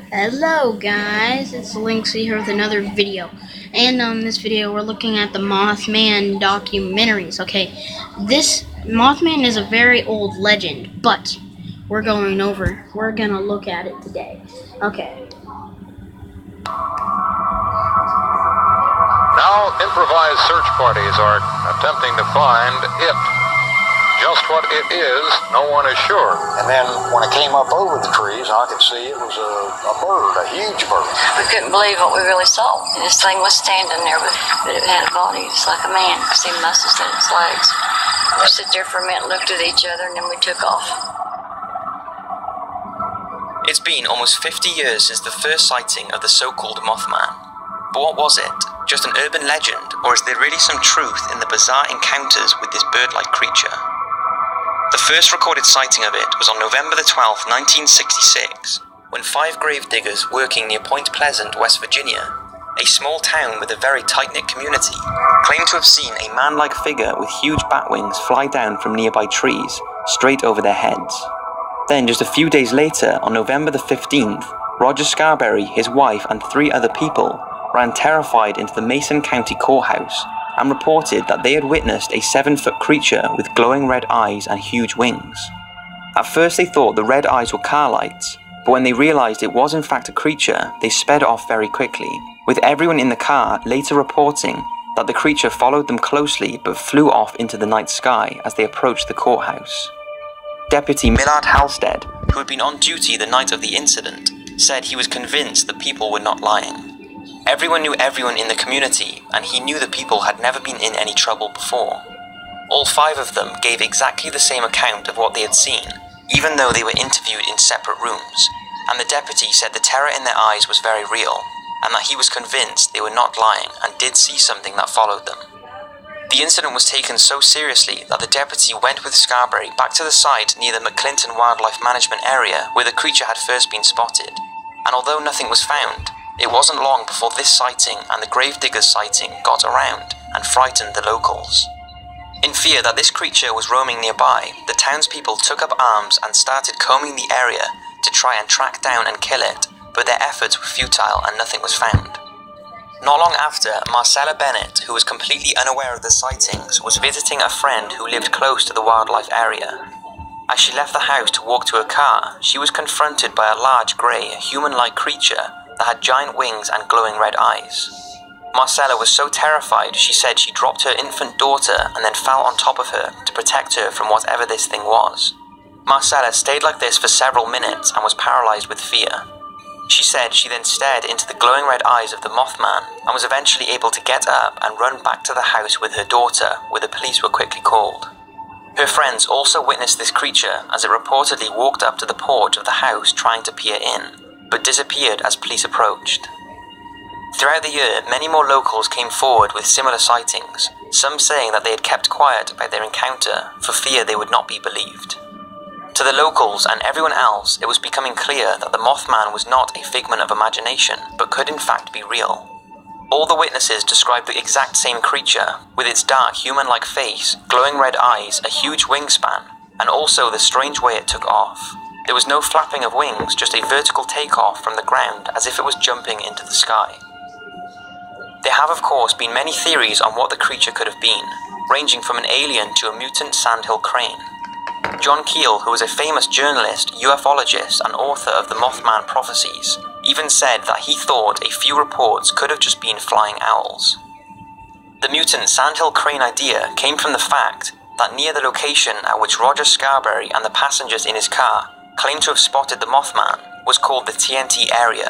Hello guys, it's Linksy here with another video. And on this video we're looking at the Mothman documentaries. Okay, this Mothman is a very old legend, but we're gonna look at it today. Okay. Now improvised search parties are attempting to find it. Just what it is, no one is sure. And then when I came up over the trees, I could see it was a bird, a huge bird. We couldn't believe what we really saw. This thing was standing there, but it had a body just like a man. I see muscles in its legs. We stood there for a minute, looked at each other, and then we took off. It's been almost 50 years since the first sighting of the so-called Mothman. But what was it? Just an urban legend, or is there really some truth in the bizarre encounters with this bird-like creature? The first recorded sighting of it was on November the 12th, 1966, when 5 grave diggers working near Point Pleasant, West Virginia, a small town with a very tight-knit community, claimed to have seen a man-like figure with huge bat wings fly down from nearby trees, straight over their heads. Then, just a few days later, on November the 15th, Roger Scarberry, his wife, and 3 other people ran terrified into the Mason County Courthouse and reported that they had witnessed a 7-foot creature with glowing red eyes and huge wings. At first they thought the red eyes were car lights, but when they realized it was in fact a creature, they sped off very quickly, with everyone in the car later reporting that the creature followed them closely but flew off into the night sky as they approached the courthouse. Deputy Millard Halstead, who had been on duty the night of the incident, said he was convinced the people were not lying. Everyone knew everyone in the community, and he knew the people had never been in any trouble before. All 5 of them gave exactly the same account of what they had seen, even though they were interviewed in separate rooms, and the deputy said the terror in their eyes was very real, and that he was convinced they were not lying and did see something that followed them. The incident was taken so seriously that the deputy went with Scarberry back to the site near the McClinton Wildlife Management area where the creature had first been spotted, and although nothing was found, it wasn't long before this sighting and the gravediggers sighting got around and frightened the locals. In fear that this creature was roaming nearby, the townspeople took up arms and started combing the area to try and track down and kill it, but their efforts were futile and nothing was found. Not long after, Marcella Bennett, who was completely unaware of the sightings, was visiting a friend who lived close to the wildlife area. As she left the house to walk to her car, she was confronted by a large grey, human-like creature that had giant wings and glowing red eyes. Marcella was so terrified she said she dropped her infant daughter and then fell on top of her to protect her from whatever this thing was. Marcella stayed like this for several minutes and was paralyzed with fear. She said she then stared into the glowing red eyes of the Mothman and was eventually able to get up and run back to the house with her daughter, where the police were quickly called. Her friends also witnessed this creature as it reportedly walked up to the porch of the house trying to peer in, but disappeared as police approached. Throughout the year, many more locals came forward with similar sightings, some saying that they had kept quiet about their encounter for fear they would not be believed. To the locals and everyone else, it was becoming clear that the Mothman was not a figment of imagination, but could in fact be real. All the witnesses described the exact same creature, with its dark human-like face, glowing red eyes, a huge wingspan, and also the strange way it took off. There was no flapping of wings, just a vertical takeoff from the ground as if it was jumping into the sky. There have of course been many theories on what the creature could have been, ranging from an alien to a mutant sandhill crane. John Keel, who was a famous journalist, ufologist, and author of the Mothman prophecies, even said that he thought a few reports could have just been flying owls. The mutant sandhill crane idea came from the fact that near the location at which Roger Scarberry and the passengers in his car claimed to have spotted the Mothman was called the TNT area,